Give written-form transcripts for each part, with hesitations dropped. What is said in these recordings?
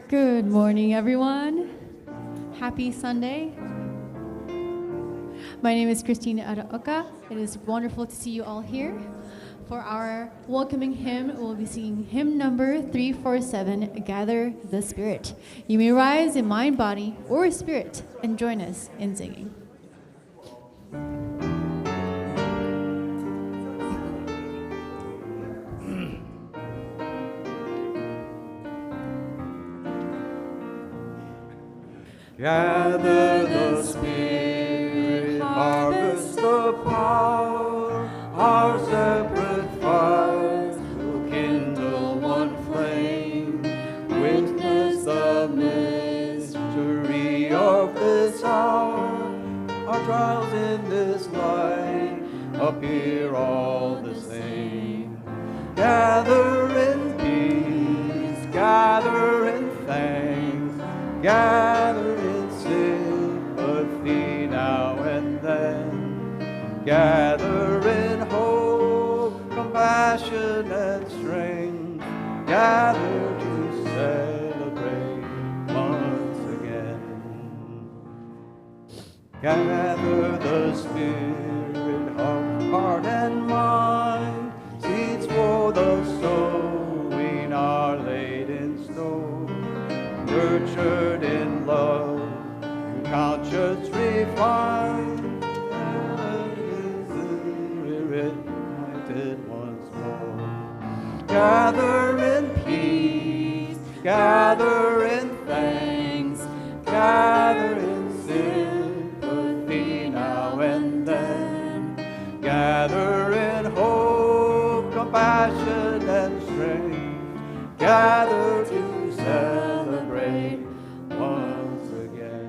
Good morning, everyone. Happy Sunday. My name is Christina Araoka. It is wonderful to see you all here. For our welcoming hymn, we'll be singing hymn number 347, Gather the Spirit. You may rise in mind, body, or spirit and join us in singing. Gather the Spirit, harvest the power, our separate fires will kindle one flame. Witness the mystery of this hour, our trials in this life appear all the same. Gather in peace, gather in thanks, gather sympathy now and then, gather in hope, compassion and strength, gather to celebrate once again. Gather the Spirit of heart and mind, seeds for the sowing are laid in store, nurtured in love, conscience refined, and Spirit united once more. Gather in peace, gather in thanks, gather in sympathy now and then, gather in hope, compassion and strength, gather to celebrate once again.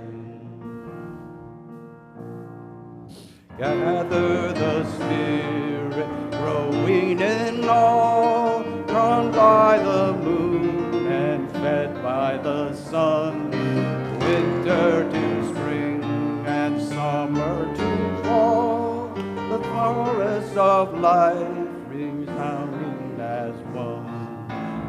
Gather the Spirit, growing in awe, drawn by the moon and fed by the sun, winter to spring and summer to fall, the chorus of life rings sounding as one.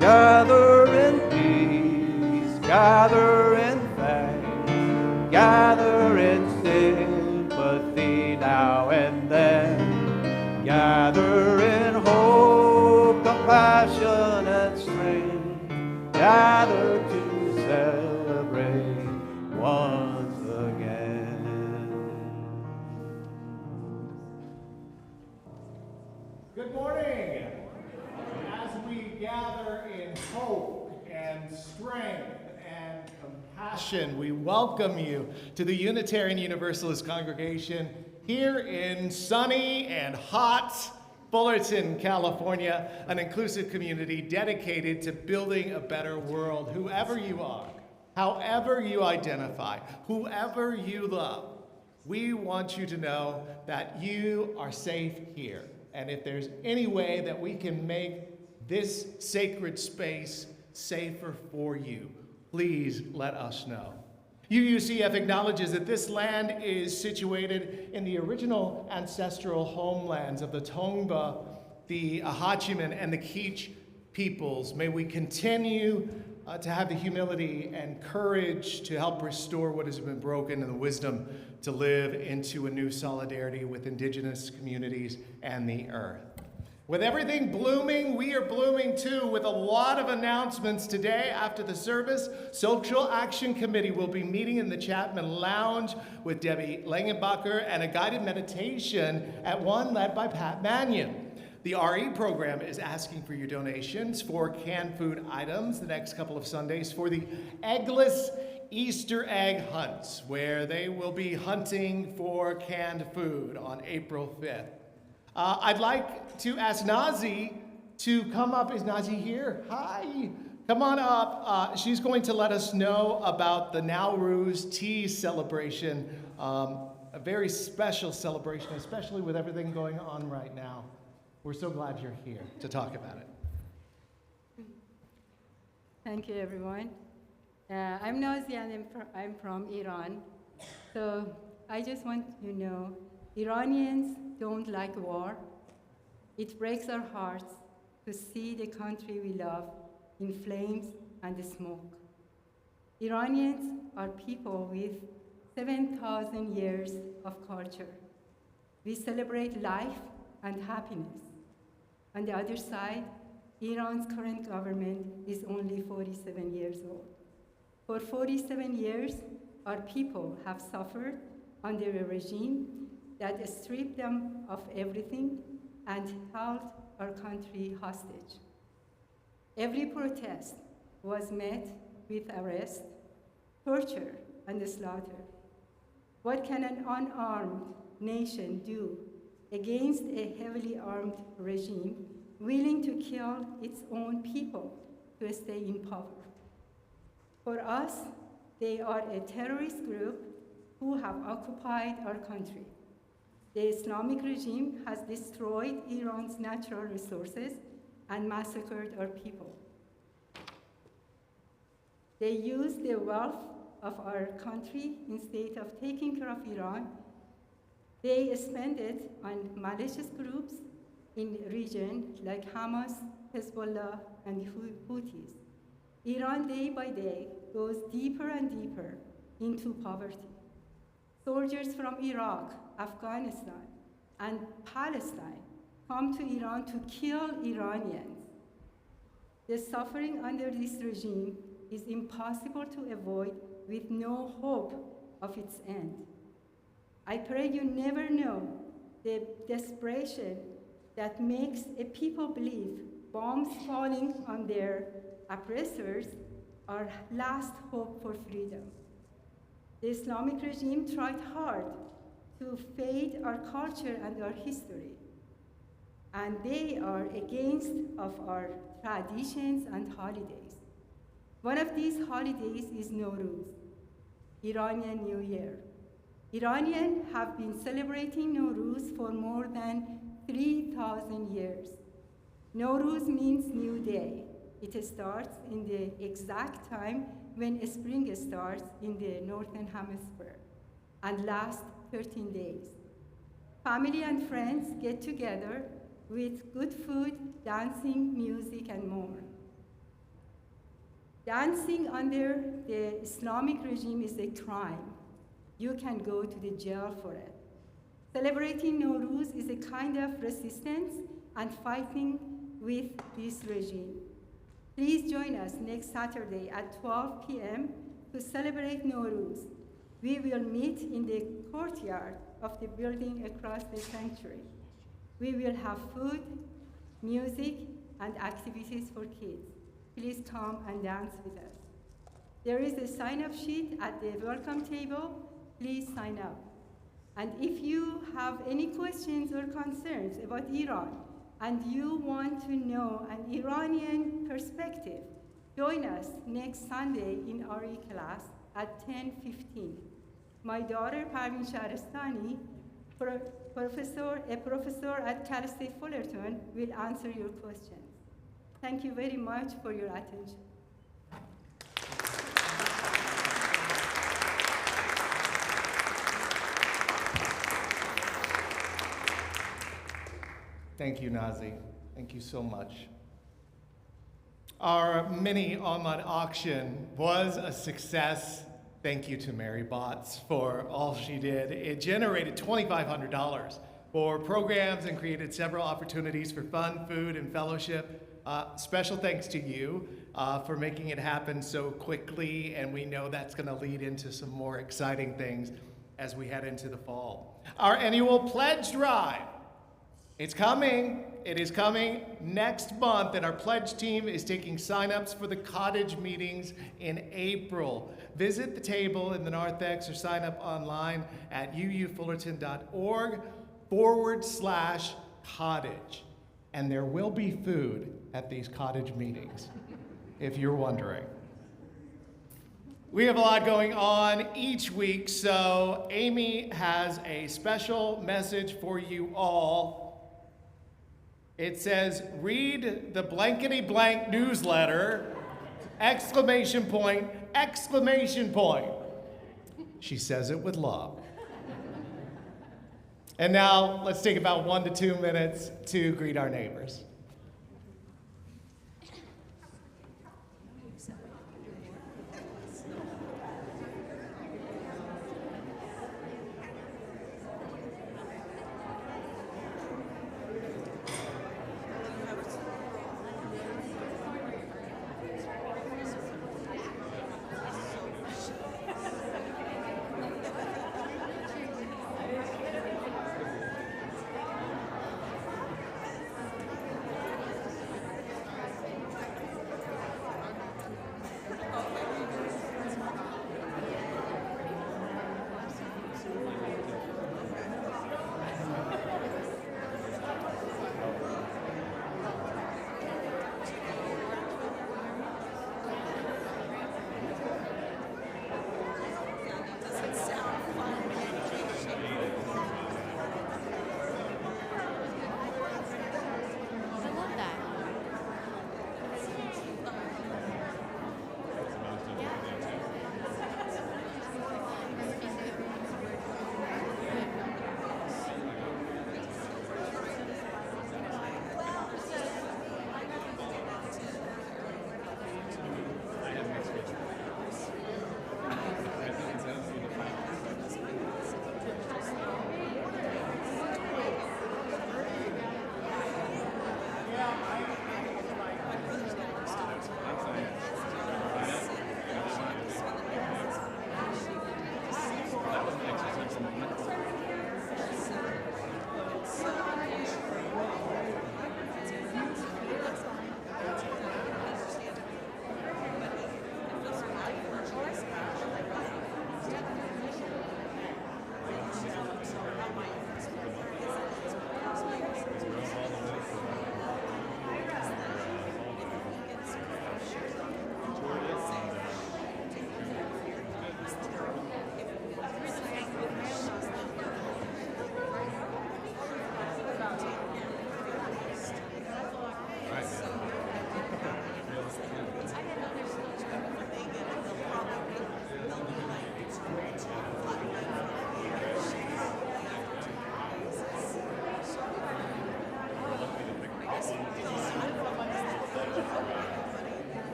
Gather in peace, gather in thanks, gather in sympathy now and then, gather in hope, compassion and strength, gather to celebrate once again. Good morning. As we gather in hope and strength and compassion, we welcome you to the Unitarian Universalist congregation here in sunny and hot Fullerton, California, an inclusive community dedicated to building a better world. Whoever you are, however you identify, whoever you love, we want you to know that you are safe here. And if there's any way that we can make this sacred space safer for you, please let us know. UUCF acknowledges that this land is situated in the original ancestral homelands of the Tongva, the Ahachiman, and the Kizh peoples. May we continue to have the humility and courage to help restore what has been broken and the wisdom to live into a new solidarity with indigenous communities and the earth. With everything blooming, we are blooming too, with a lot of announcements today after the service. Social Action Committee will be meeting in the Chapman Lounge with Debbie Langenbacher and a guided meditation at 1 led by Pat Mannion. The RE program is asking for your donations for canned food items the next couple of Sundays for the Eggless Easter egg hunts, where they will be hunting for canned food on April 5th. I'd like to ask Nazi to come up. Is Nazi here? Hi. Come on up. She's going to let us know about the Nowruz Tea celebration, a very special celebration, especially with everything going on right now. We're so glad you're here to talk about it. Thank you, everyone. I'm Nazi and I'm from Iran. So I just want you to know, Iranians don't like war. It breaks our hearts to see the country we love in flames and smoke. Iranians are people with 7,000 years of culture. We celebrate life and happiness. On the other side, Iran's current government is only 47 years old. For 47 years, our people have suffered under a regime that stripped them of everything and held our country hostage. Every protest was met with arrest, torture, and slaughter. What can an unarmed nation do against a heavily armed regime willing to kill its own people to stay in power? For us, they are a terrorist group who have occupied our country. The Islamic regime has destroyed Iran's natural resources and massacred our people. They use the wealth of our country instead of taking care of Iran. They spend it on malicious groups in the region like Hamas, Hezbollah, and Houthis. Iran, day by day, goes deeper and deeper into poverty. Soldiers from Iraq, Afghanistan, and Palestine come to Iran to kill Iranians. The suffering under this regime is impossible to avoid with no hope of its end. I pray you never know the desperation that makes a people believe bombs falling on their oppressors are last hope for freedom. The Islamic regime tried hard to fade our culture and our history, and they are against of our traditions and holidays. One of these holidays is Nowruz, Iranian New Year. Iranians have been celebrating Nowruz for more than 3,000 years. Nowruz means new day. It starts in the exact time when spring starts in the northern hemisphere and lasts 13 days. Family and friends get together with good food, dancing, music, and more. Dancing under the Islamic regime is a crime. You can go to the jail for it. Celebrating Nowruz is a kind of resistance and fighting with this regime. Please join us next Saturday at 12 p.m. to celebrate Nowruz. We will meet in the courtyard of the building across the sanctuary. We will have food, music, and activities for kids. Please come and dance with us. There is a sign-up sheet at the welcome table. Please sign up. And if you have any questions or concerns about Iran, and you want to know an Iranian perspective, join us next Sunday in RE class at 10:15. My daughter, Parvin Shahristani, a professor at Cal State Fullerton, will answer your questions. Thank you very much for your attention. Thank you, Nazi. Thank you so much. Our mini online auction was a success. Thank you to Mary Botts for all she did. It generated $2,500 for programs and created several opportunities for fun, food, and fellowship. Special thanks to you for making it happen so quickly, and we know that's going to lead into some more exciting things as we head into the fall. Our annual pledge drive. It's coming. It is coming next month, and our pledge team is taking sign-ups for the cottage meetings in April. Visit the table in the narthex or sign up online at uufullerton.org/cottage. And there will be food at these cottage meetings, if you're wondering. We have a lot going on each week, so Amy has a special message for you all. It says, read the blankety blank newsletter, exclamation point, exclamation point. She says it with love. And now let's take about 1 to 2 minutes to greet our neighbors.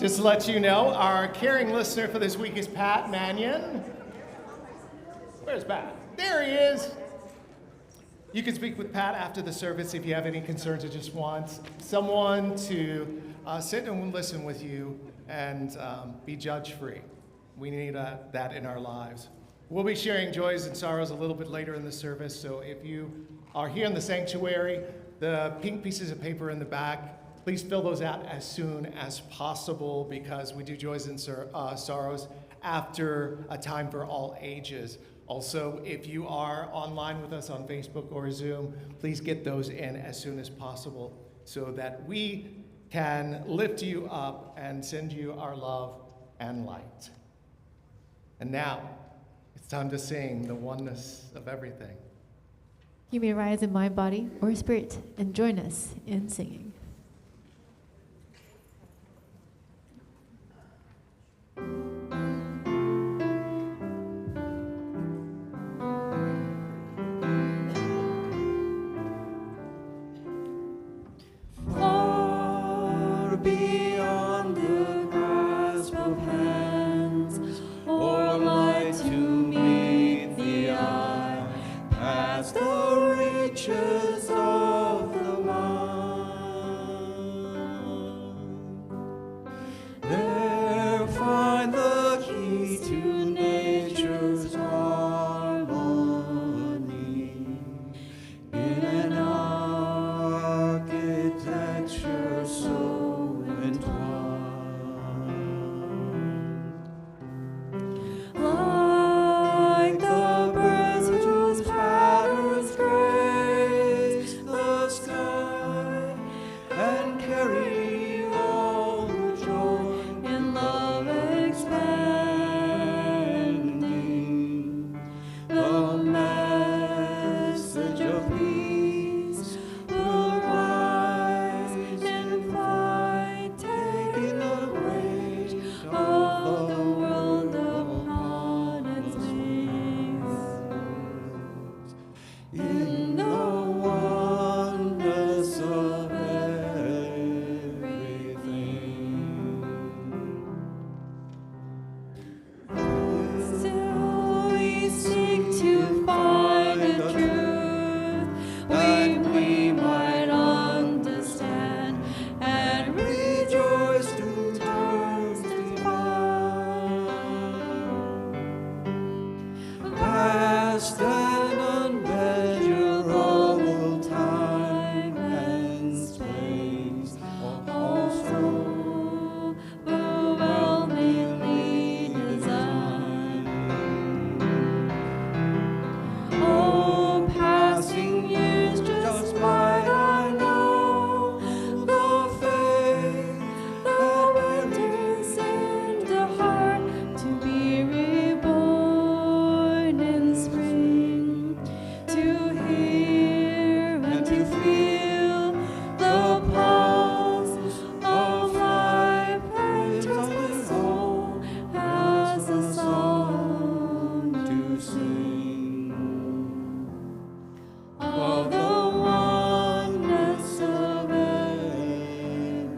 Just to let you know, our caring listener for this week is Pat Mannion. Where's Pat? There he is. You can speak with Pat after the service if you have any concerns or just want someone to sit and listen with you and be judge-free. We need that in our lives. We'll be sharing joys and sorrows a little bit later in the service, so if you are here in the sanctuary, the pink pieces of paper in the back, please fill those out as soon as possible because we do joys and sorrows after a time for all ages. Also, if you are online with us on Facebook or Zoom, please get those in as soon as possible so that we can lift you up and send you our love and light. And now, it's time to sing the oneness of everything. You may rise in mind, body, or spirit and join us in singing. Far beyond the grasp of hands, or light to meet the eye, past the reaches of the mind. There find the key to nature's harmony in an architecture so entwined. Like the birds whose patterns grace the sky and carry all the joy in love expanding, the message of peace will rise and fight, taking the weight of the world upon its wings. In the oneness of everything. Still we seek to find the truth that we might understand and rejoice to testify. Past and unmeasurable time and space, also overwhelmingly designed. Oh, passing years just might I know the faith that enters in the heart to be reborn in spring, to hear and to feel the pulse of life and touch the soul as a song to sing of the oneness of everything.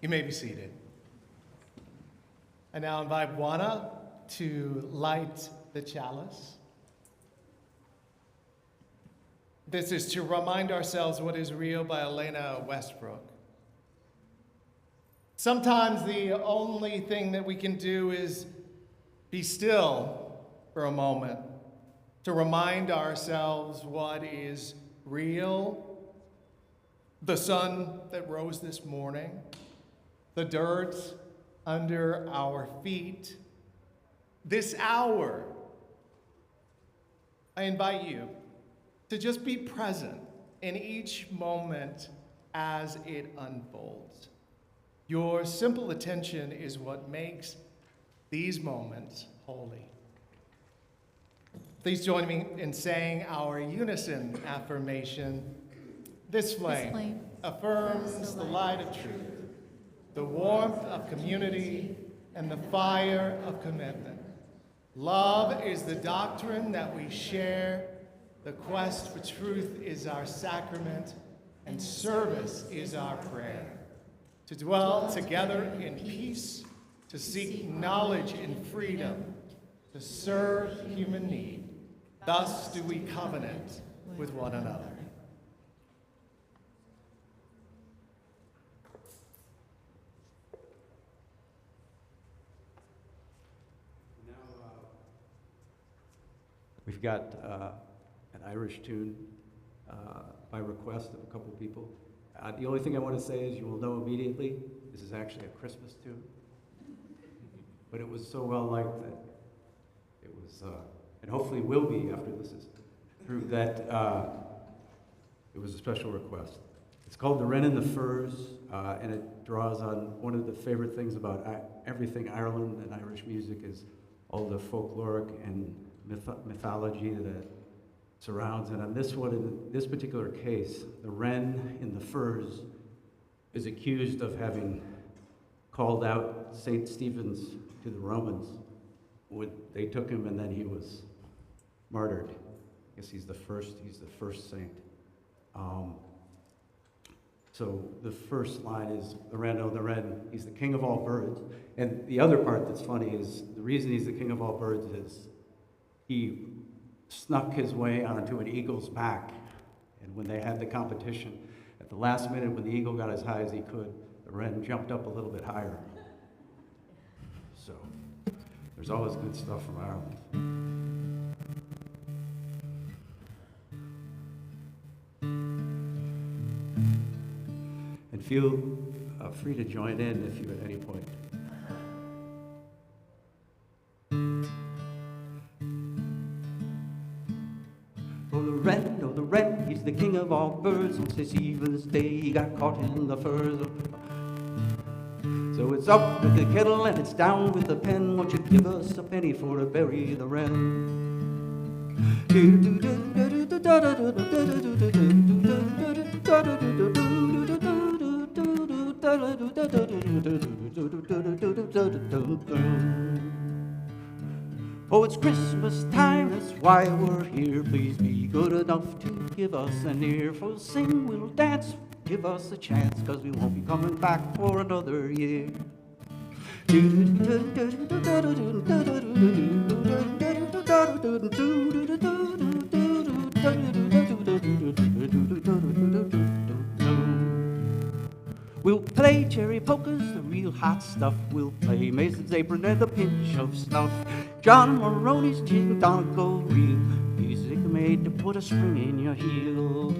You may be seated. I now invite Juana to light the chalice. This is to remind ourselves what is real by Elena Westbrook. Sometimes the only thing that we can do is be still for a moment to remind ourselves what is real. The sun that rose this morning, the dirt under our feet, this hour. I invite you to just be present in each moment as it unfolds. Your simple attention is what makes these moments holy. Please join me in saying our unison affirmation. This flame affirms the light of truth, the warmth of community, and the fire of commitment. Love is the doctrine that we share, The quest for truth is our sacrament, and service is our prayer. To dwell together in peace, to seek knowledge in freedom, to serve human need. Thus do we covenant with one another. We've got an Irish tune by request of a couple people. The only thing I want to say is you will know immediately this is actually a Christmas tune. But it was so well liked that it was, and hopefully will be after this is through, that it was a special request. It's called The Wren and the Furs, and it draws on one of the favorite things about everything Ireland and Irish music is all the folkloric and mythology that surrounds it. On this one, in this particular case, the wren in the furs is accused of having called out St. Stephen's to the Romans. They took him and then he was martyred. I guess he's the first saint. So the first line is, the wren, oh the wren, he's the king of all birds. And the other part that's funny is, the reason he's the king of all birds is he snuck his way onto an eagle's back. And when they had the competition, at the last minute when the eagle got as high as he could, the wren jumped up a little bit higher. So there's always good stuff from Ireland. And feel free to join in if you at any point. Oh, the wren, he's the king of all birds. On St. Stephen's Day, he got caught in the furs. So it's up with the kettle and it's down with the pen. Won't you give us a penny for to bury the wren? Oh, it's Christmas time, that's why we're here. Please be good enough to give us an ear. For we'll sing, we'll dance, give us a chance, 'cause we won't be coming back for another year. We'll play cherry pokers, the real hot stuff. We'll play Mason's apron and a pinch of snuff. John Maroney's jig don't go real. Music made to put a spring in your heel.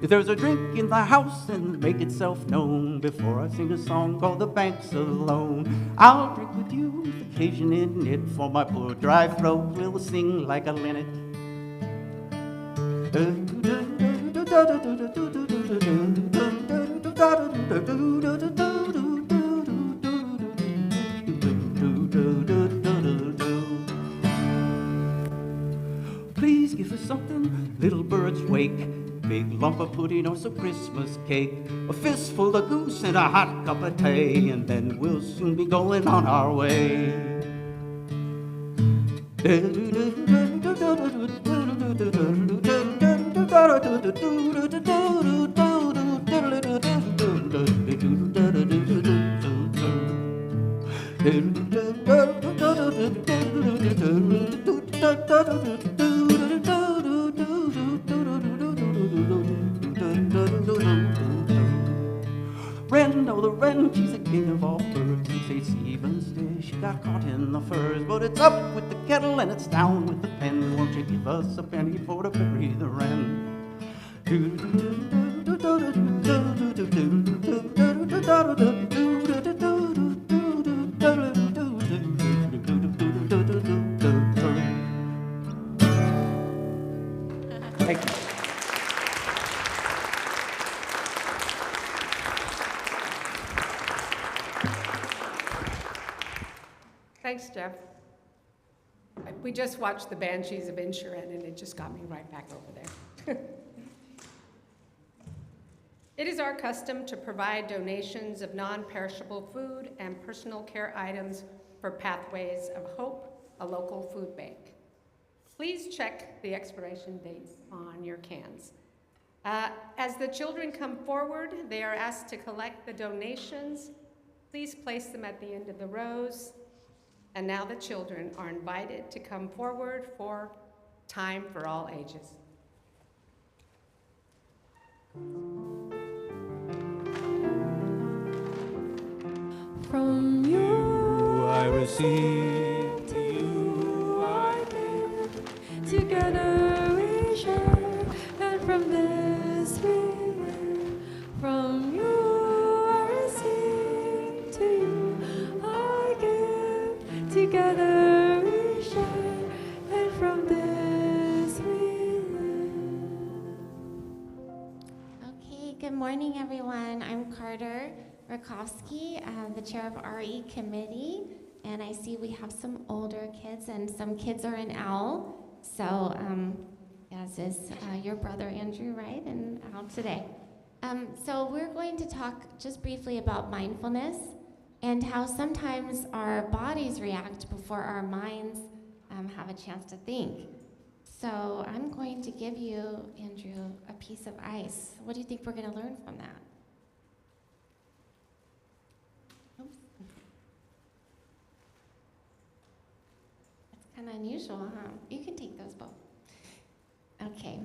If there's a drink in the house, then make itself known. Before I sing a song called The Banks Alone, I'll drink with you with occasion in it. For my poor dry throat will sing like a linnet. Please give us something, little birds wake. Big lump of pudding or some Christmas cake, a fistful of goose and a hot cup of tea, and then we'll soon be going on our way. Wren, oh the wren, she's the king of all birds. On St. Stephen's Day, she got caught in the furs. But it's up with the kettle and it's down with the pen. Won't you give us a penny for to bury the wren? Thank you. Thanks, Jeff. We just watched the Banshees of Inisherin, and it just got me right back over there. It is our custom to provide donations of non-perishable food and personal care items for Pathways of Hope, a local food bank. Please check the expiration dates on your cans. As the children come forward, they are asked to collect the donations. Please place them at the end of the rows. And now the children are invited to come forward for Time for All Ages. From you I receive, to you I give. Together we share, and from this we live. From you I receive, to you I give. Together we share, and from this we live. Okay, good morning, everyone. I'm Carter Rakowski, the chair of RE committee, and I see we have some older kids and some kids are in OWL. So, as is your brother Andrew, right, and OWL today. So we're going to talk just briefly about mindfulness and how sometimes our bodies react before our minds have a chance to think. So I'm going to give you, Andrew, a piece of ice. What do you think we're going to learn from that? Oops. That's kind of unusual, huh? You can take those both. Okay.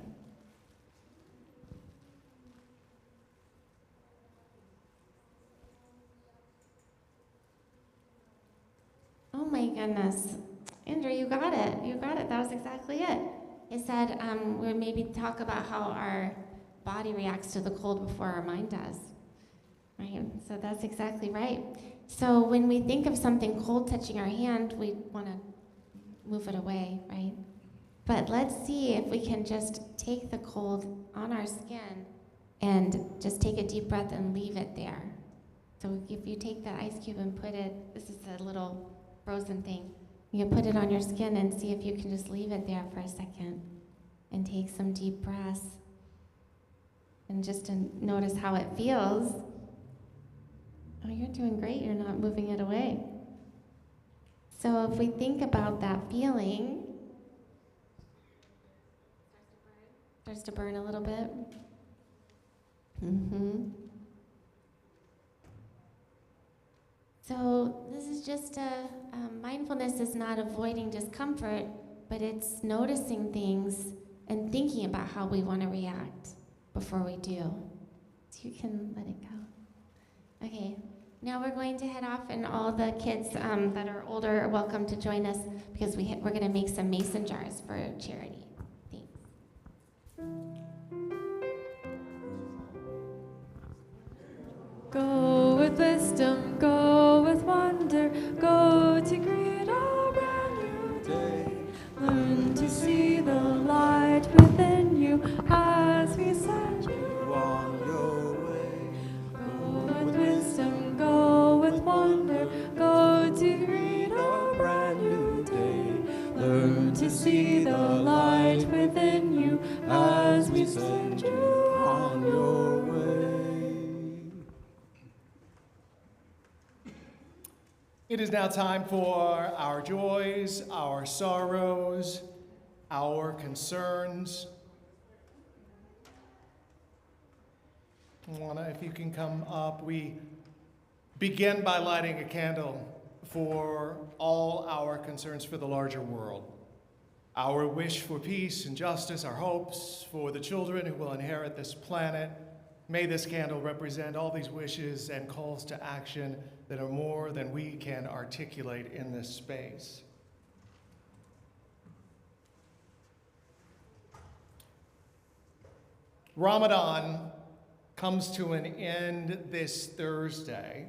Oh my goodness. Andrew, you got it. You got it. That was exactly it. It said we'll maybe talk about how our body reacts to the cold before our mind does. Right? So that's exactly right. So when we think of something cold touching our hand, we want to move it away, right? But let's see if we can just take the cold on our skin and just take a deep breath and leave it there. So if you take that ice cube and put it, this is a little frozen thing, you can put it on your skin and see if you can just leave it there for a second and take some deep breaths and just to notice how it feels. Oh, you're doing great. You're not moving it away. So if we think about that feeling, starts to burn a little bit. So this is just mindfulness is not avoiding discomfort, but it's noticing things and thinking about how we want to react before we do. So you can let it go. Okay, now we're going to head off, and all the kids that are older are welcome to join us because we're going to make some mason jars for charity. Thanks. Go with wisdom, go with wonder, go to greet a brand new day. Learn to see the light within you as we send you on your way. Go with wisdom, go with wonder, go to greet a brand new day. Learn to see the light within you as we send you on your way. It is now time for our joys, our sorrows, our concerns. Juana, if you can come up, we begin by lighting a candle for all our concerns for the larger world. Our wish for peace and justice, our hopes for the children who will inherit this planet. May this candle represent all these wishes and calls to action that are more than we can articulate in this space. Ramadan comes to an end this Thursday,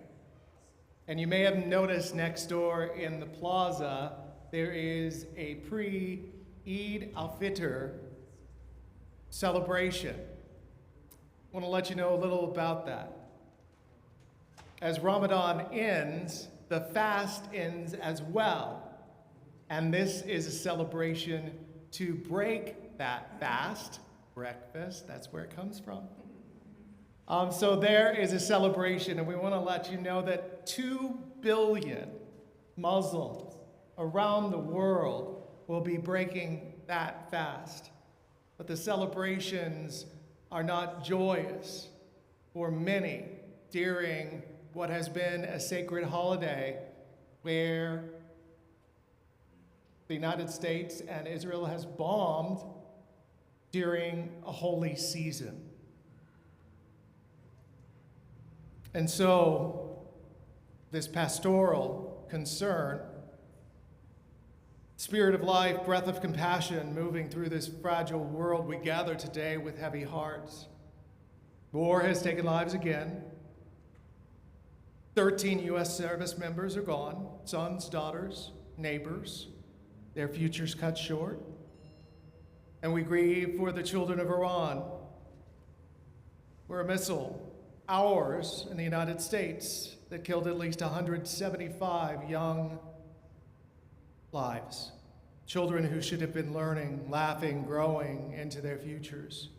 and you may have noticed next door in the plaza there is a pre-Eid al-Fitr celebration. I want to let you know a little about that. As Ramadan ends, the fast ends as well. And this is a celebration to break that fast. Breakfast, that's where it comes from. So there is a celebration, and we want to let you know that 2 billion Muslims around the world will be breaking that fast. But the celebrations are not joyous for many during what has been a sacred holiday where the United States and Israel has bombed during a holy season. And so, this pastoral concern, spirit of life, breath of compassion, moving through this fragile world, we gather today with heavy hearts. War has taken lives again. 13 U.S. service members are gone, sons, daughters, neighbors, their futures cut short. And we grieve for the children of Iran, where a missile, ours in the United States, that killed at least 175 young lives, children who should have been learning, laughing, growing into their futures.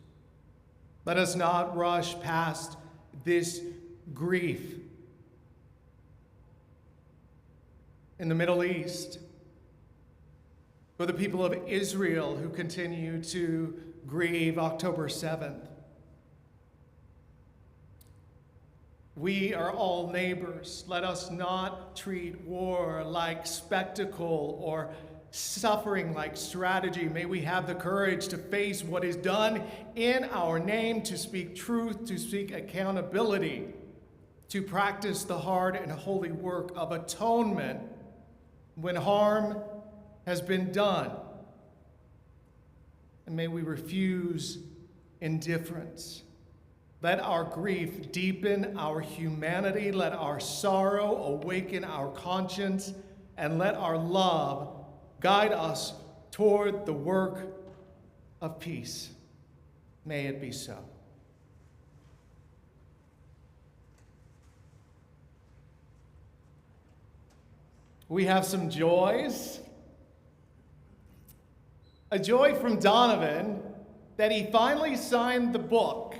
Let us not rush past this grief. In the Middle East, for the people of Israel who continue to grieve October 7th. We are all neighbors. Let us not treat war like spectacle or suffering like strategy. May we have the courage to face what is done in our name, to speak truth, to speak accountability, to practice the hard and holy work of atonement when harm has been done. And may we refuse indifference. Let our grief deepen our humanity. Let our sorrow awaken our conscience. And let our love guide us toward the work of peace. May it be so. We have some joys. A joy from Donovan that he finally signed the book.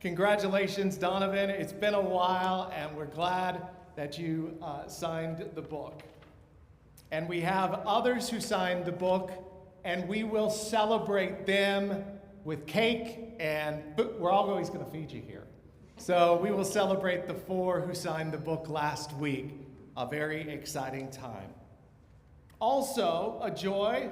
Congratulations, Donovan. It's been a while, and we're glad that you signed the book. And we have others who signed the book, and we will celebrate them with cake, and we're always going to feed you here. So we will celebrate the 4 who signed the book last week, a very exciting time. Also, a joy,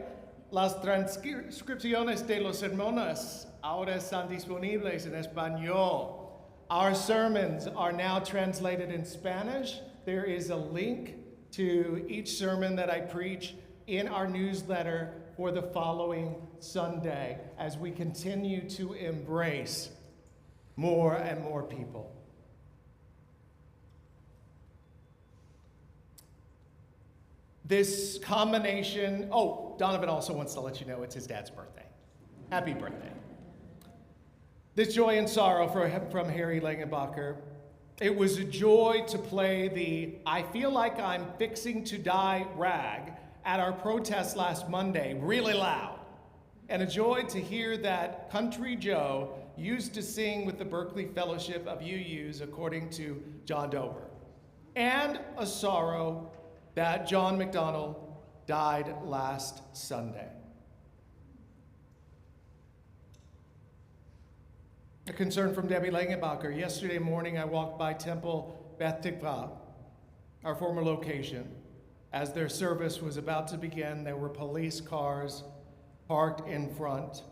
las transcripciones de los sermones ahora están disponibles en español. Our sermons are now translated in Spanish. There is a link to each sermon that I preach in our newsletter for the following Sunday as we continue to embrace more and more people. This combination, Donovan also wants to let you know it's his dad's birthday. Happy birthday. This joy and sorrow from Harry Langenbacher. It was a joy to play the I Feel Like I'm Fixing to Die rag at our protest last Monday, really loud. And a joy to hear that Country Joe used to sing with the Berkeley Fellowship of UUs, according to John Dover. And a sorrow that John McDonnell died last Sunday. A concern from Debbie Langenbacher. Yesterday morning, I walked by Temple Beth Tikva, our former location. As their service was about to begin, there were police cars parked in front.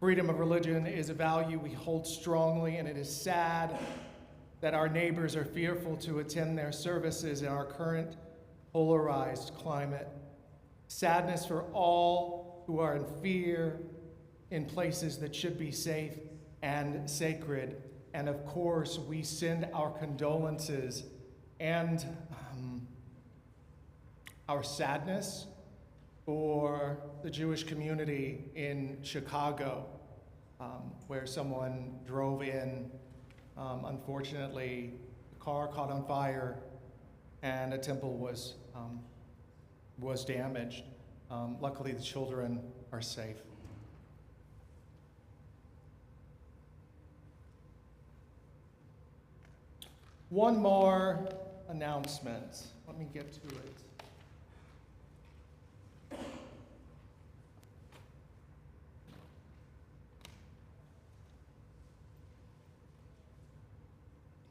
Freedom of religion is a value we hold strongly, and it is sad that our neighbors are fearful to attend their services in our current polarized climate. Sadness for all who are in fear in places that should be safe and sacred. And of course, we send our condolences and our sadness for the Jewish community in Chicago, where someone drove in. Unfortunately, the car caught on fire and a temple was damaged. Luckily, the children are safe. One more announcement. Let me get to it.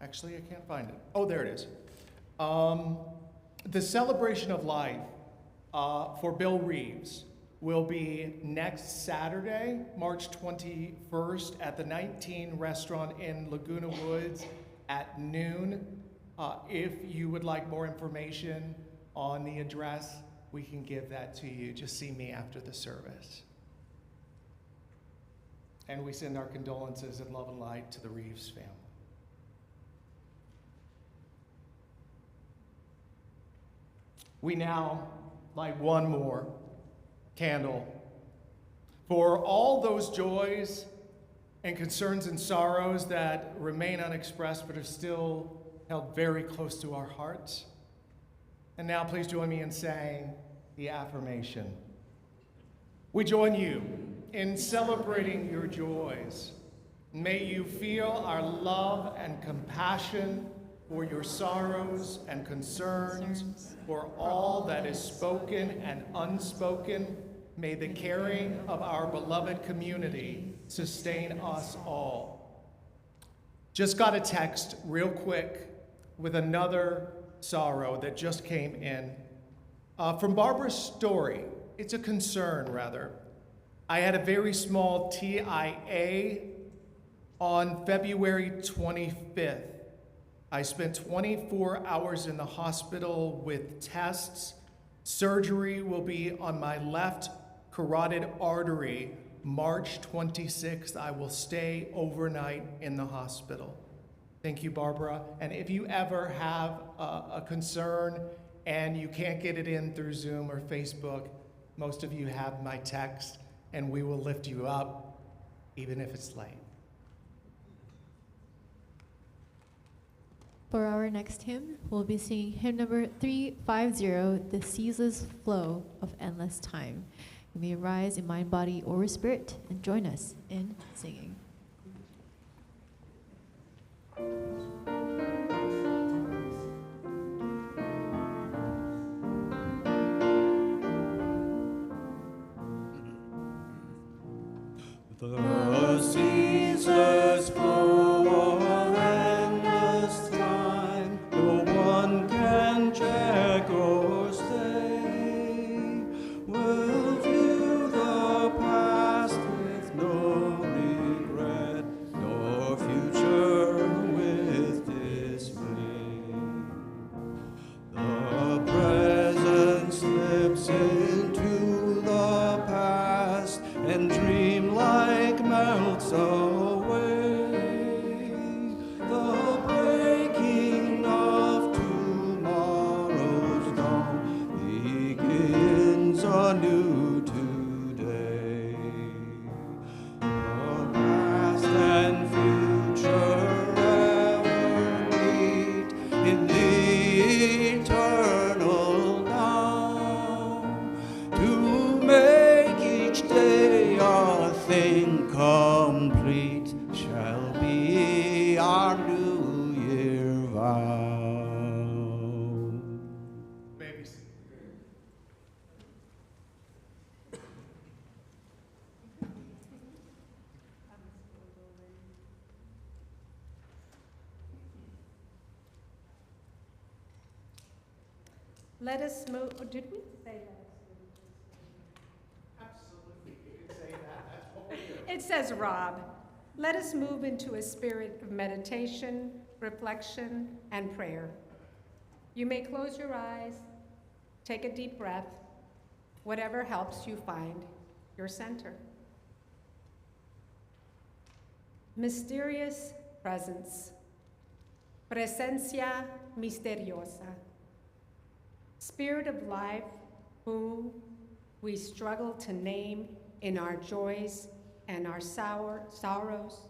Actually, I can't find it. Oh, there it is. The celebration of life for Bill Reeves will be next Saturday, March 21st, at the 19 Restaurant in Laguna Woods at noon. If you would like more information on the address, we can give that to you. Just see me after the service. And we send our condolences and love and light to the Reeves family. We now light one more candle for all those joys and concerns and sorrows that remain unexpressed but are still held very close to our hearts. And now please join me in saying the affirmation. We join you in celebrating your joys. May you feel our love and compassion for your sorrows and concerns, for all that is spoken and unspoken. May the caring of our beloved community sustain us all. Just got a text real quick with another sorrow that just came in from Barbara's story. It's a concern, rather. I had a very small TIA on February 25th. I spent 24 hours in the hospital with tests. Surgery will be on my left carotid artery. March 26th, I will stay overnight in the hospital. Thank you, Barbara. And if you ever have a concern and you can't get it in through Zoom or Facebook, most of you have my text, and we will lift you up, even if it's late. For our next hymn, we'll be singing hymn number 350, The Ceaseless Flow of Endless Time. You may rise in mind, body, or spirit and join us in singing. The ceaseless flow of endless time, no one can check or stay, will view the past with no regret, nor future with dismay. The present slips into the past, and dreamlike melts away. The breaking of tomorrow's dawn begins anew today. The past and future ever meet in the eternal now, to make each day a thing complete shall be our New Year vow. Babies. Let us move, oh, did we say that? Absolutely, you can say that. That's what we do. It says Rob. Let us move into a spirit of meditation, reflection, and prayer. You may close your eyes, take a deep breath, whatever helps you find your center. Mysterious presence, presencia misteriosa, spirit of life who we struggle to name in our joys and our sorrows,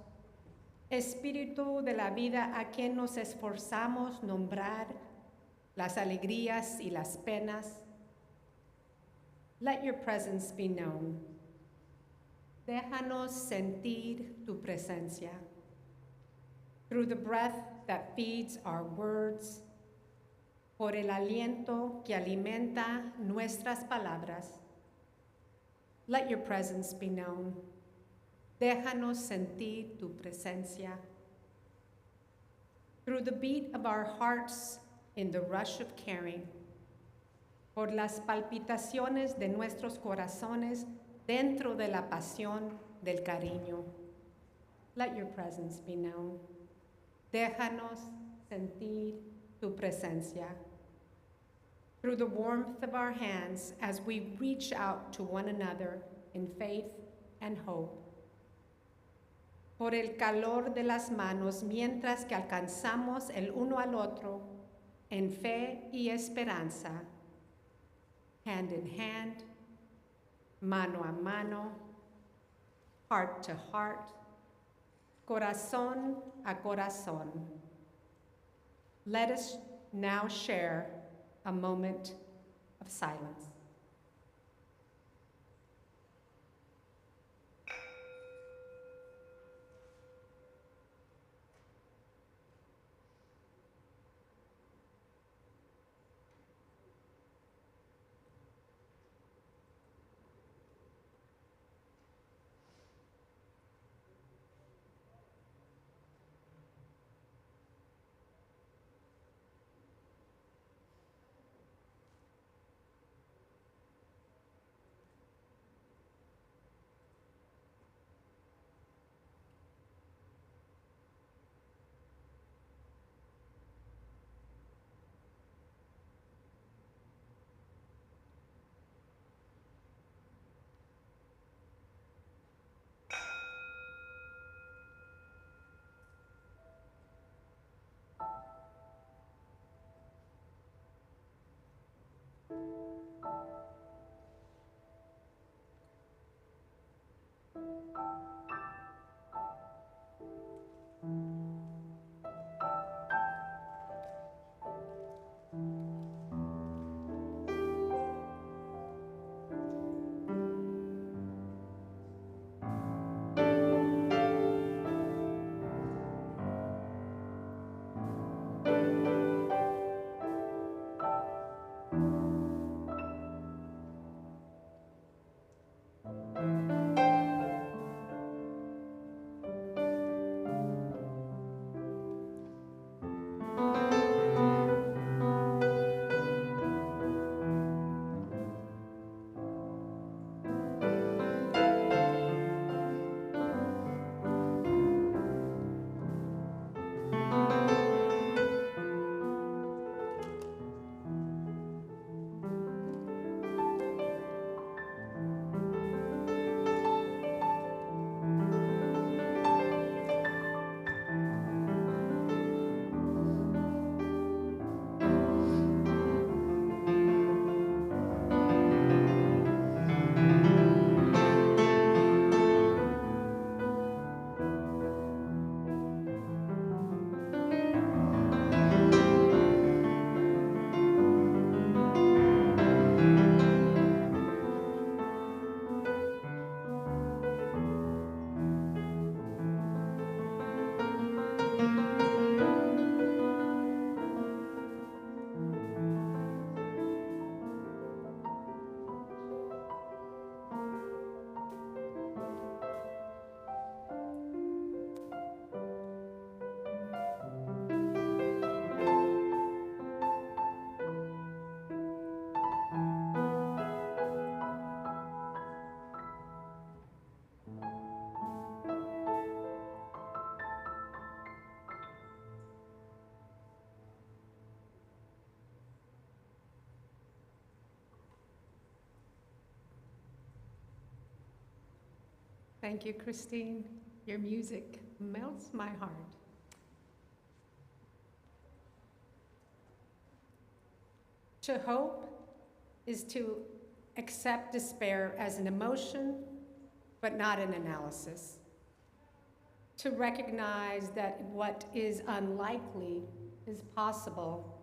espíritu de la vida a quien nos esforzamos nombrar las alegrías y las penas, Let your presence be known. Déjanos sentir tu presencia. Through the breath that feeds our words, por el aliento que alimenta nuestras palabras, let your presence be known. Déjanos sentir tu presencia. Through the beat of our hearts in the rush of caring, por las palpitaciones de nuestros corazones dentro de la pasión del cariño, let your presence be known. Déjanos sentir tu presencia. Through the warmth of our hands as we reach out to one another in faith and hope, por el calor de las manos mientras que alcanzamos el uno al otro en fe y esperanza, hand in hand, mano a mano, heart to heart, corazón a corazón. Let us now share a moment of silence. Thank you, Christine. Your music melts my heart. To hope is to accept despair as an emotion, but not an analysis. To recognize that what is unlikely is possible,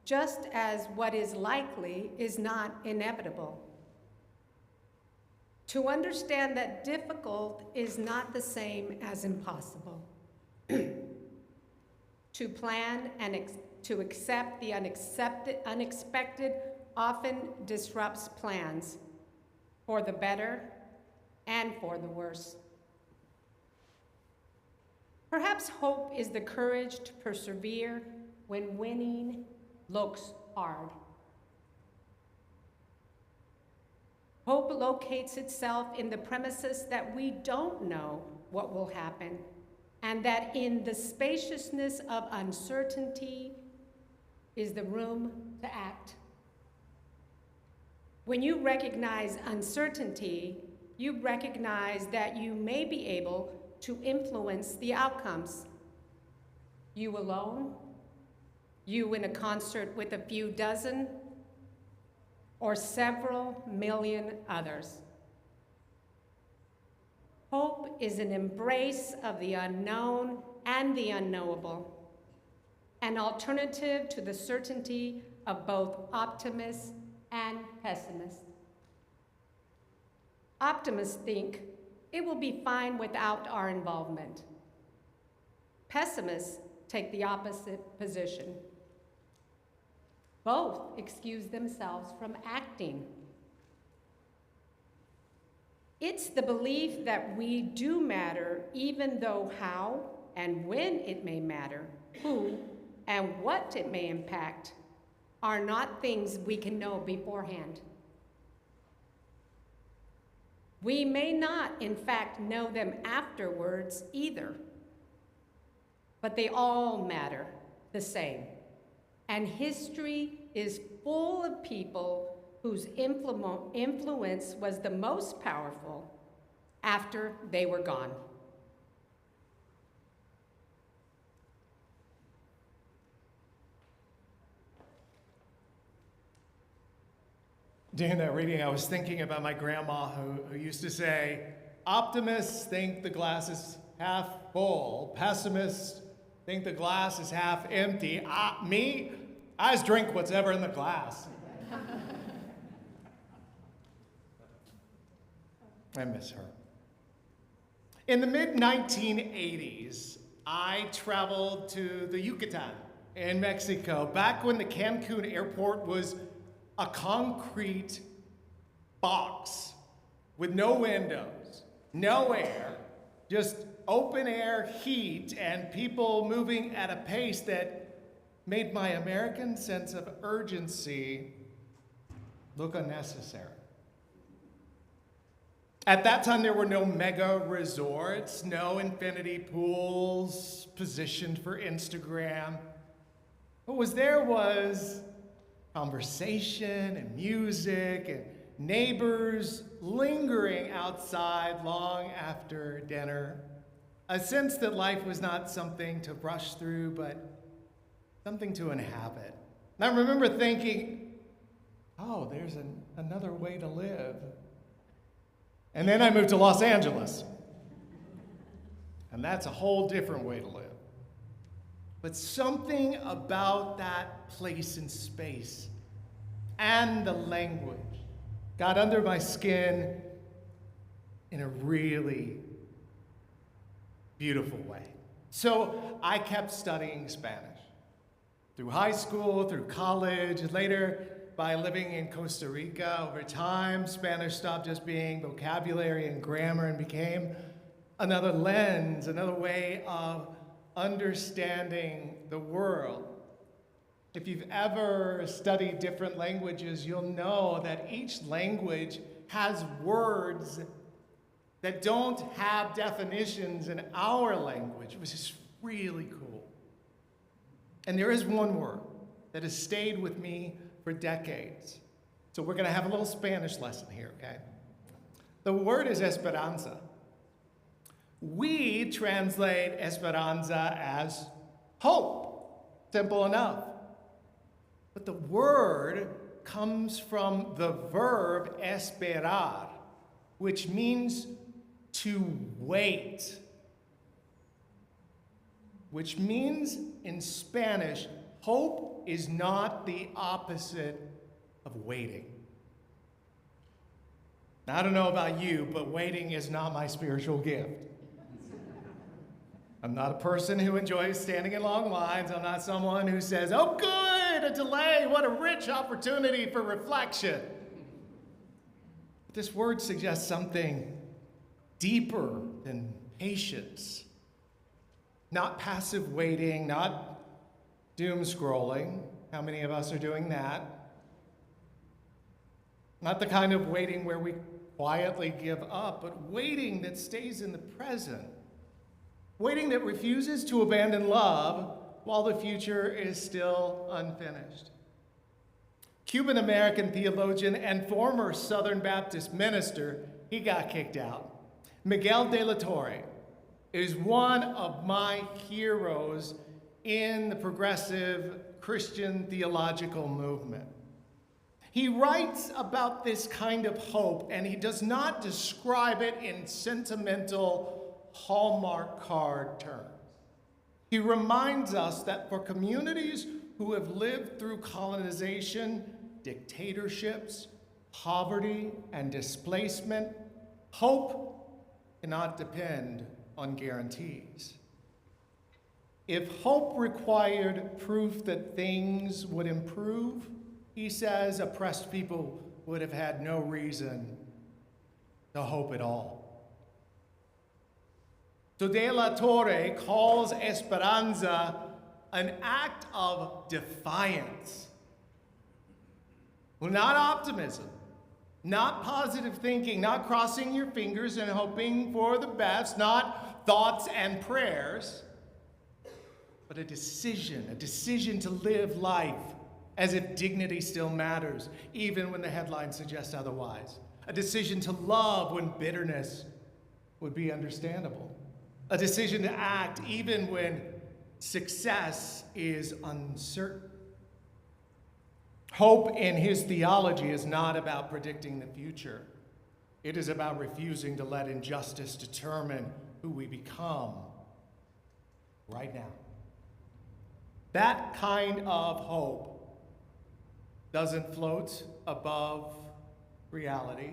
just as what is likely is not inevitable. To understand that difficult is not the same as impossible. To plan and to accept the unexpected often disrupts plans for the better and for the worse. Perhaps hope is the courage to persevere when winning looks hard. Hope locates itself in the premises that we don't know what will happen, and that in the spaciousness of uncertainty is the room to act. When you recognize uncertainty, you recognize that you may be able to influence the outcomes. You alone, you in a concert with a few dozen, or several million others. Hope is an embrace of the unknown and the unknowable, an alternative to the certainty of both optimists and pessimists. Optimists think it will be fine without our involvement. Pessimists take the opposite position. Both excuse themselves from acting. It's the belief that we do matter, even though how and when it may matter, who and what it may impact, are not things we can know beforehand. We may not, in fact, know them afterwards either, but they all matter the same. And history is full of people whose influence was the most powerful after they were gone. During that reading, I was thinking about my grandma who used to say, optimists think the glass is half full, pessimists think the glass is half empty. Me, I just drink what's ever in the glass. I miss her. In the mid-1980s, I traveled to the Yucatan in Mexico, back when the Cancun airport was a concrete box with no windows, no air, just open air heat and people moving at a pace that made my American sense of urgency look unnecessary. At that time, there were no mega resorts, no infinity pools positioned for Instagram. What was there was conversation and music and neighbors lingering outside long after dinner. A sense that life was not something to rush through, but something to inhabit. And I remember thinking, oh, there's another way to live. And then I moved to Los Angeles. And that's a whole different way to live. But something about that place and space and the language got under my skin in a really beautiful way. So I kept studying Spanish through high school, through college, later by living in Costa Rica. Over time, Spanish stopped just being vocabulary and grammar and became another lens, another way of understanding the world. If you've ever studied different languages, you'll know that each language has words that don't have definitions in our language, which is really cool. And there is one word that has stayed with me for decades. So we're going to have a little Spanish lesson here, okay? The word is Esperanza. We translate Esperanza as hope. Simple enough. But the word comes from the verb esperar, which means to wait. Which means in Spanish, hope is not the opposite of waiting. I don't know about you, but waiting is not my spiritual gift. I'm not a person who enjoys standing in long lines. I'm not someone who says, oh good, a delay, what a rich opportunity for reflection. This word suggests something deeper than patience. Not passive waiting, not doom scrolling. How many of us are doing that? Not the kind of waiting where we quietly give up, but waiting that stays in the present. Waiting that refuses to abandon love while the future is still unfinished. Cuban-American theologian and former Southern Baptist minister, he got kicked out. Miguel de la Torre is one of my heroes in the progressive Christian theological movement. He writes about this kind of hope, and he does not describe it in sentimental Hallmark card terms. He reminds us that for communities who have lived through colonization, dictatorships, poverty, and displacement, hope cannot depend on guarantees. If hope required proof that things would improve, he says oppressed people would have had no reason to hope at all. So de la Torre calls Esperanza an act of defiance. Well, not optimism, not positive thinking, not crossing your fingers and hoping for the best, not thoughts and prayers, but a decision to live life as if dignity still matters, even when the headlines suggest otherwise. A decision to love when bitterness would be understandable. A decision to act even when success is uncertain. Hope in his theology is not about predicting the future. It is about refusing to let injustice determine who we become right now. That kind of hope doesn't float above reality.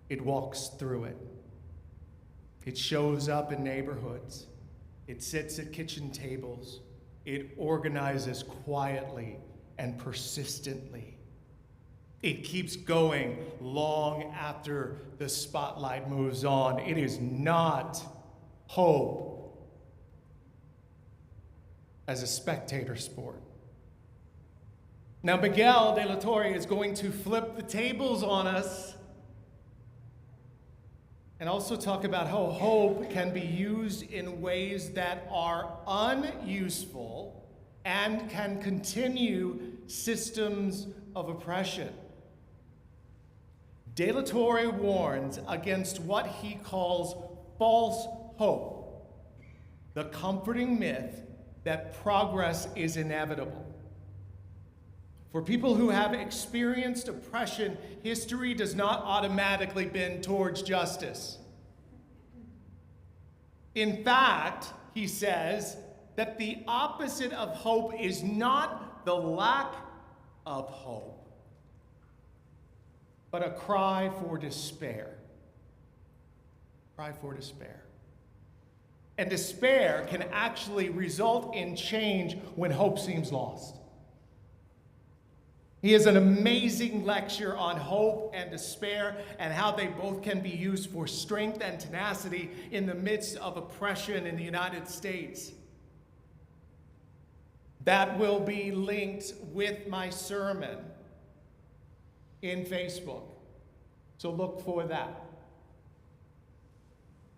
It walks through it. It shows up in neighborhoods. It sits at kitchen tables. It organizes quietly and persistently. It keeps going long after the spotlight moves on. It is not hope as a spectator sport. Now, Miguel de la Torre is going to flip the tables on us and also talk about how hope can be used in ways that are unuseful and can continue systems of oppression. De la Torre warns against what he calls false hope, the comforting myth that progress is inevitable. For people who have experienced oppression, history does not automatically bend towards justice. In fact, he says that the opposite of hope is not the lack of hope, but a cry for despair. Cry for despair. And despair can actually result in change when hope seems lost. He has an amazing lecture on hope and despair and how they both can be used for strength and tenacity in the midst of oppression in the United States. That will be linked with my sermon in Facebook. So look for that.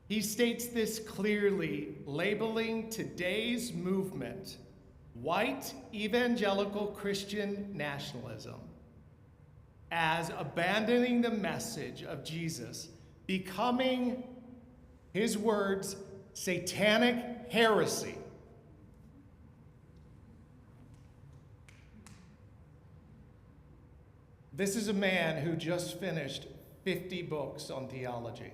He states this clearly, labeling today's movement white evangelical Christian nationalism as abandoning the message of Jesus, becoming, his words, satanic heresy. This is a man who just finished 50 books on theology,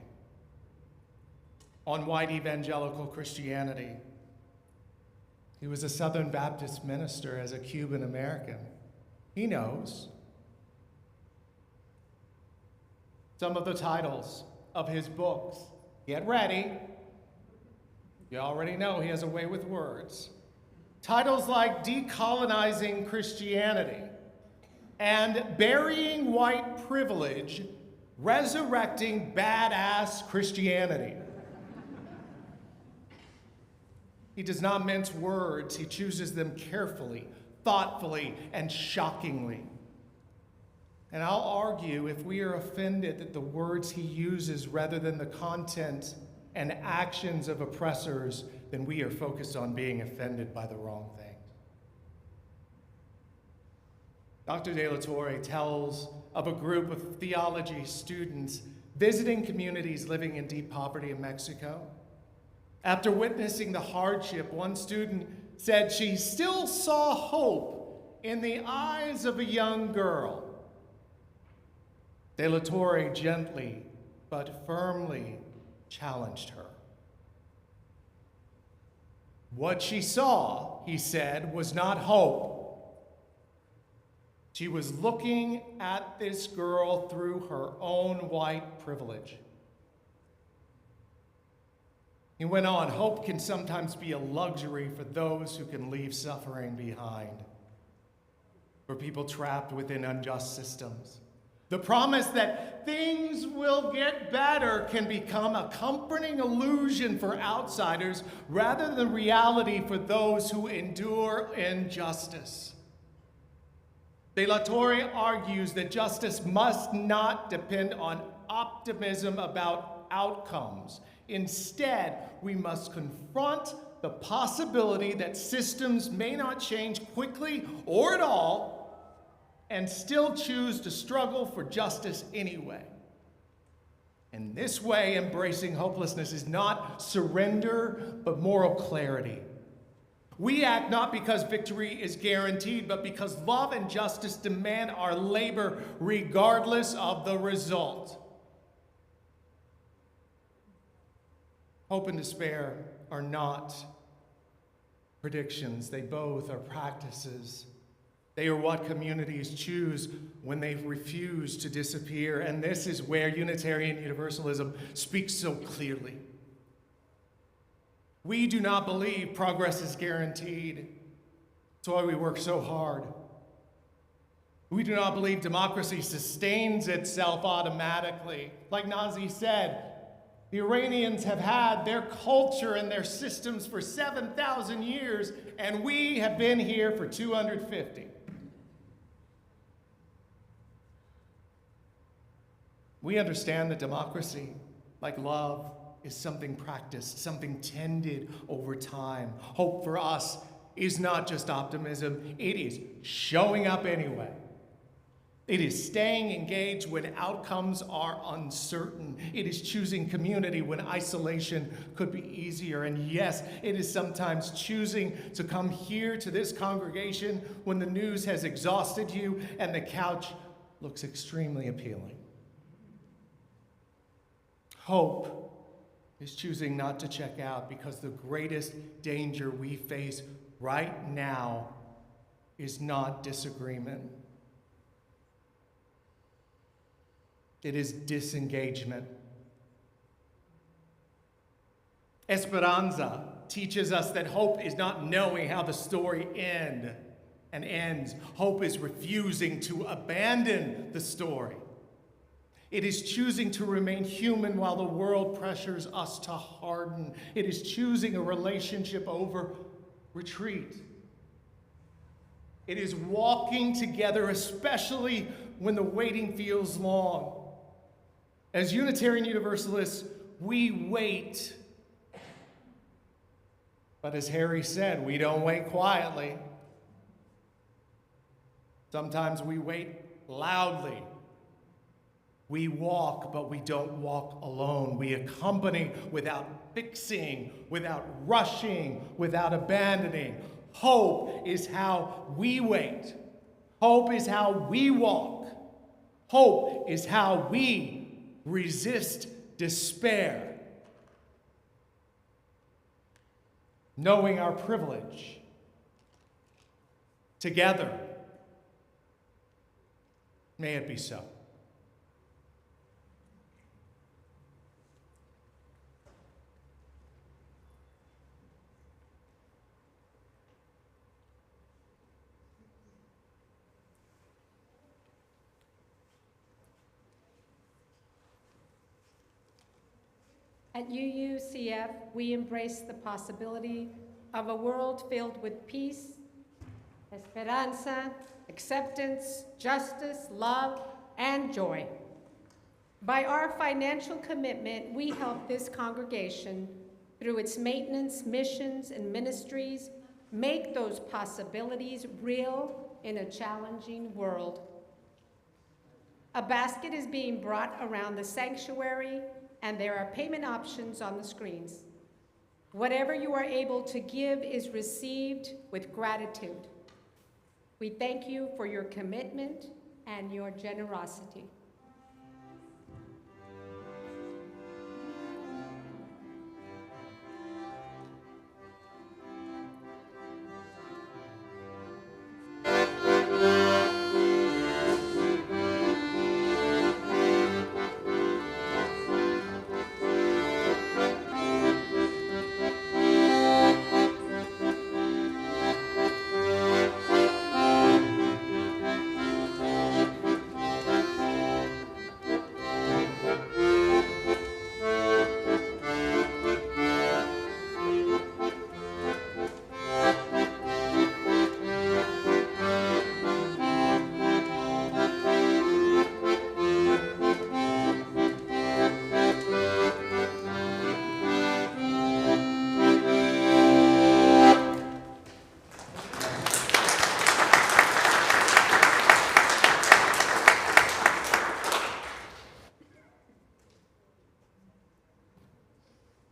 on white evangelical Christianity. He was a Southern Baptist minister as a Cuban American. He knows. some of the titles of his books. Get ready. You already know he has a way with words. Titles like Decolonizing Christianity and Burying White Privilege, Resurrecting Badass Christianity. He does not mince words. He chooses them carefully, thoughtfully, and shockingly. And I'll argue, if we are offended at the words he uses rather than the content and actions of oppressors, then we are focused on being offended by the wrong thing. Dr. De La Torre tells of a group of theology students visiting communities living in deep poverty in Mexico. After witnessing the hardship, one student said she still saw hope in the eyes of a young girl. De La Torre gently but firmly challenged her. What she saw, he said, was not hope. She was looking at this girl through her own white privilege. He went on, hope can sometimes be a luxury for those who can leave suffering behind, for people trapped within unjust systems. The promise that things will get better can become a comforting illusion for outsiders rather than reality for those who endure injustice. De La Torre argues that justice must not depend on optimism about outcomes. Instead, we must confront the possibility that systems may not change quickly or at all, and still choose to struggle for justice anyway. In this way, embracing hopelessness is not surrender, but moral clarity. We act not because victory is guaranteed, but because love and justice demand our labor regardless of the result. Hope and despair are not predictions. They both are practices. They are what communities choose when they refuse to disappear. And this is where Unitarian Universalism speaks so clearly. We do not believe progress is guaranteed. That's why we work so hard. We do not believe democracy sustains itself automatically. Like Nazi said, the Iranians have had their culture and their systems for 7,000 years, and we have been here for 250. We understand that democracy, like love, is something practiced, something tended over time. Hope for us is not just optimism, it is showing up anyway. It is staying engaged when outcomes are uncertain. It is choosing community when isolation could be easier. And yes, it is sometimes choosing to come here to this congregation when the news has exhausted you and the couch looks extremely appealing. Hope is choosing not to check out because the greatest danger we face right now is not disagreement. It is disengagement. Esperanza teaches us that hope is not knowing how the story ends. Hope is refusing to abandon the story. It is choosing to remain human while the world pressures us to harden. It is choosing a relationship over retreat. It is walking together, especially when the waiting feels long. As Unitarian Universalists, we wait. But as Harry said, we don't wait quietly. Sometimes we wait loudly. We walk, but we don't walk alone. We accompany without fixing, without rushing, without abandoning. Hope is how we wait. Hope is how we walk. Hope is how we resist despair. Knowing our privilege. Together. May it be so. At UUCF, we embrace the possibility of a world filled with peace, Esperanza, acceptance, justice, love, and joy. By our financial commitment, we help this congregation, through its maintenance, missions, and ministries, make those possibilities real in a challenging world. A basket is being brought around the sanctuary, and there are payment options on the screens. Whatever you are able to give is received with gratitude. We thank you for your commitment and your generosity.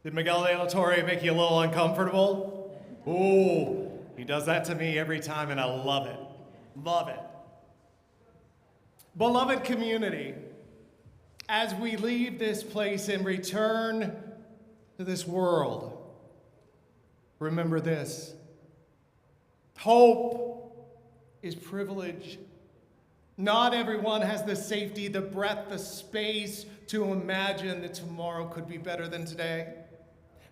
Did Miguel de la Torre make you a little uncomfortable? Ooh, he does that to me every time, and I love it. Love it. Beloved community, as we leave this place and return to this world, remember this: hope is privilege. Not everyone has the safety, the breath, the space to imagine that tomorrow could be better than today.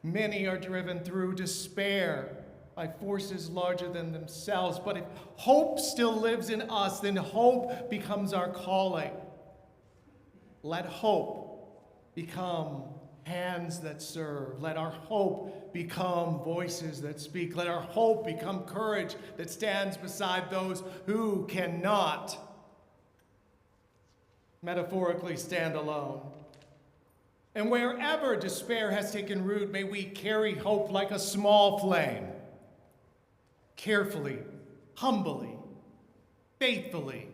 Many are driven through despair by forces larger than themselves. But if hope still lives in us, then hope becomes our calling. Let hope become hands that serve. Let our hope become voices that speak. Let our hope become courage that stands beside those who cannot metaphorically stand alone. And wherever despair has taken root, may we carry hope like a small flame, carefully, humbly, faithfully,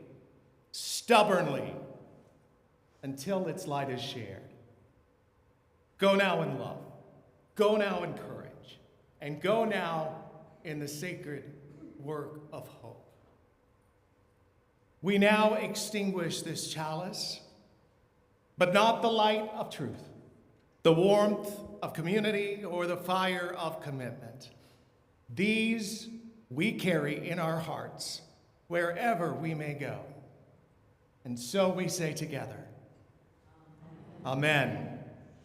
stubbornly, until its light is shared. Go now in love, go now in courage, and go now in the sacred work of hope. We now extinguish this chalice, but not the light of truth, the warmth of community, or the fire of commitment. These we carry in our hearts wherever we may go. And so we say together, Amen,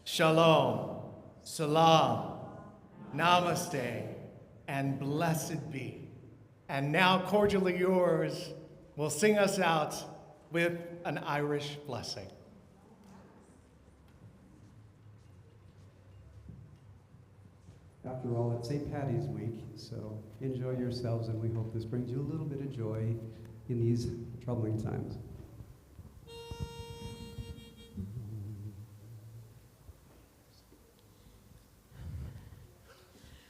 Shalom, Salam, Namaste, and blessed be. And now, cordially yours will sing us out with an Irish blessing. After all, it's St. Patty's week, so enjoy yourselves, and we hope this brings you a little bit of joy in these troubling times.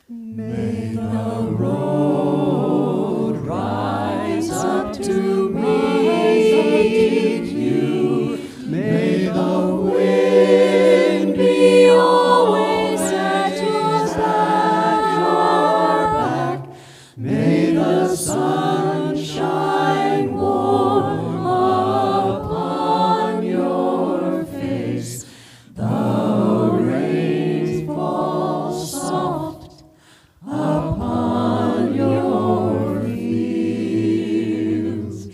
May the road rise up to meet you. May the wind be always at your back. May the sun shine warm upon your face. The rain falls soft upon your fields.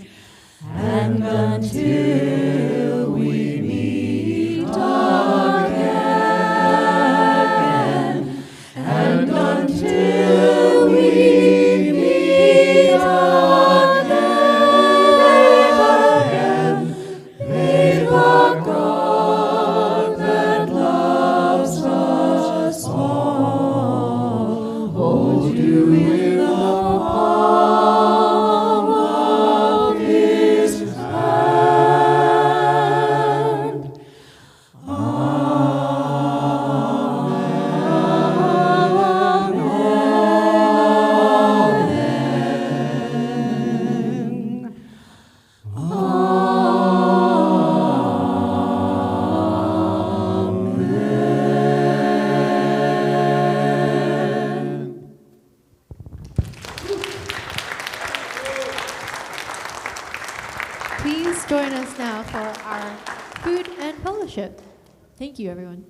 And until we meet again, and until we meet again, please join us now for our food and fellowship. Thank you, everyone.